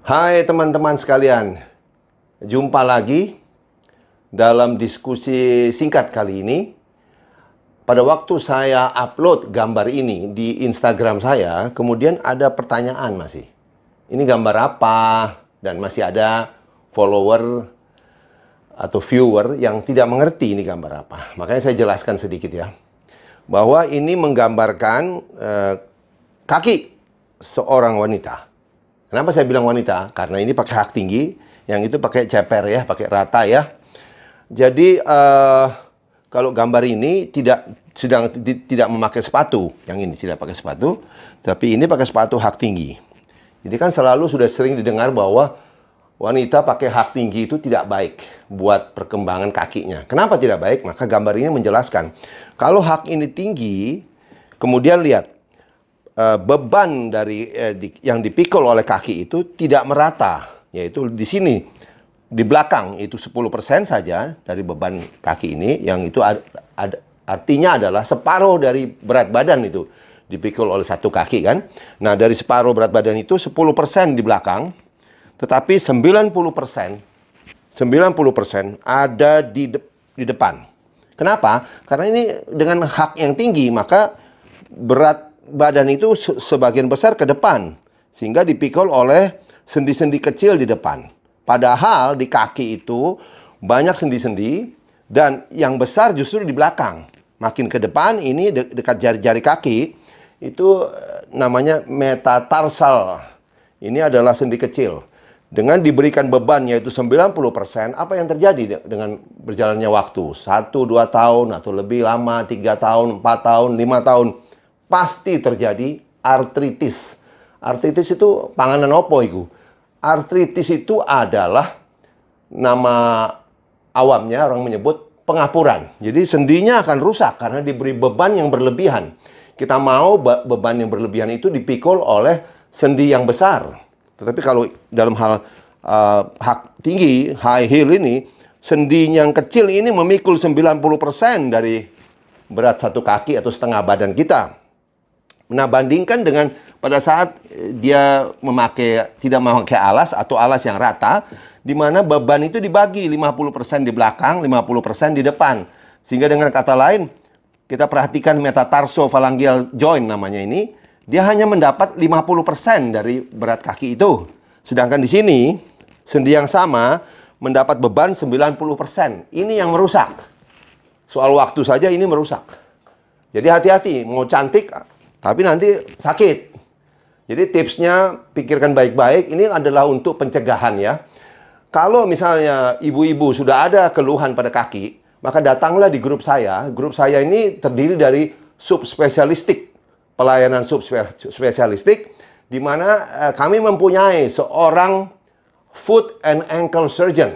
Hai teman-teman sekalian, jumpa lagi dalam diskusi singkat kali ini. Pada waktu saya upload gambar ini di Instagram saya, kemudian ada pertanyaan masih. Ini gambar apa? Dan masih ada follower atau viewer yang tidak mengerti ini gambar apa. Makanya saya jelaskan sedikit ya. Bahwa ini menggambarkan kaki seorang wanita. Kenapa saya bilang wanita? Karena ini pakai hak tinggi, yang itu pakai ceper ya, pakai rata ya. Jadi kalau gambar ini tidak memakai sepatu, yang ini tidak pakai sepatu, tapi ini pakai sepatu hak tinggi. Jadi kan selalu sudah sering didengar bahwa wanita pakai hak tinggi itu tidak baik buat perkembangan kakinya. Kenapa tidak baik? Maka gambar ini menjelaskan. Kalau hak ini tinggi, kemudian lihat. Beban dari yang dipikul oleh kaki itu tidak merata, yaitu di sini di belakang itu 10% saja dari beban kaki ini, yang itu artinya adalah separuh dari berat badan itu dipikul oleh satu kaki kan. Nah, dari separuh berat badan itu 10% di belakang, tetapi 90% ada di depan. Kenapa? Karena ini dengan hak yang tinggi, maka berat badan itu sebagian besar ke depan, sehingga dipikul oleh sendi-sendi kecil di depan. Padahal di kaki itu banyak sendi-sendi dan yang besar justru di belakang. Makin ke depan ini dekat jari-jari kaki itu namanya metatarsal. Ini adalah sendi kecil. Dengan diberikan beban yaitu 90%, apa yang terjadi dengan berjalannya waktu? 1-2 tahun atau lebih lama, 3 tahun, 4 tahun, 5 tahun. Pasti terjadi artritis. Artritis itu panganan opo itu. Artritis itu adalah nama awamnya, orang menyebut pengapuran. Jadi sendinya akan rusak karena diberi beban yang berlebihan. Kita mau beban yang berlebihan itu dipikul oleh sendi yang besar. Tetapi kalau dalam hal hak tinggi, high heel ini, sendi yang kecil ini memikul 90% dari berat satu kaki atau setengah badan kita. Nah, bandingkan dengan pada saat dia tidak memakai alas atau alas yang rata, di mana beban itu dibagi 50% di belakang, 50% di depan. Sehingga dengan kata lain, kita perhatikan metatarso-phalangeal joint namanya ini, dia hanya mendapat 50% dari berat kaki itu. Sedangkan di sini, sendi yang sama mendapat beban 90%. Ini yang merusak. Soal waktu saja ini merusak. Jadi hati-hati, mau cantik tapi nanti sakit. Jadi tipsnya pikirkan baik-baik. Ini adalah untuk pencegahan ya. Kalau misalnya ibu-ibu sudah ada keluhan pada kaki, maka datanglah di grup saya. Grup saya ini terdiri dari subspesialistik, pelayanan subspesialistik, di mana kami mempunyai seorang foot and ankle surgeon.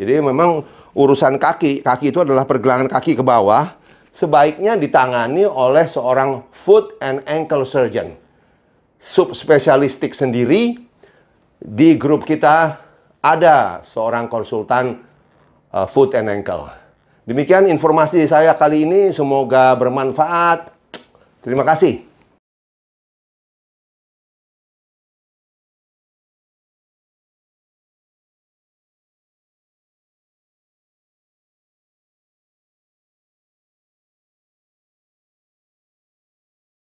Jadi memang urusan kaki itu adalah pergelangan kaki ke bawah, sebaiknya ditangani oleh seorang foot and ankle surgeon. Subspesialistik sendiri, di grup kita ada seorang konsultan foot and ankle. Demikian informasi saya kali ini, semoga bermanfaat. Terima kasih.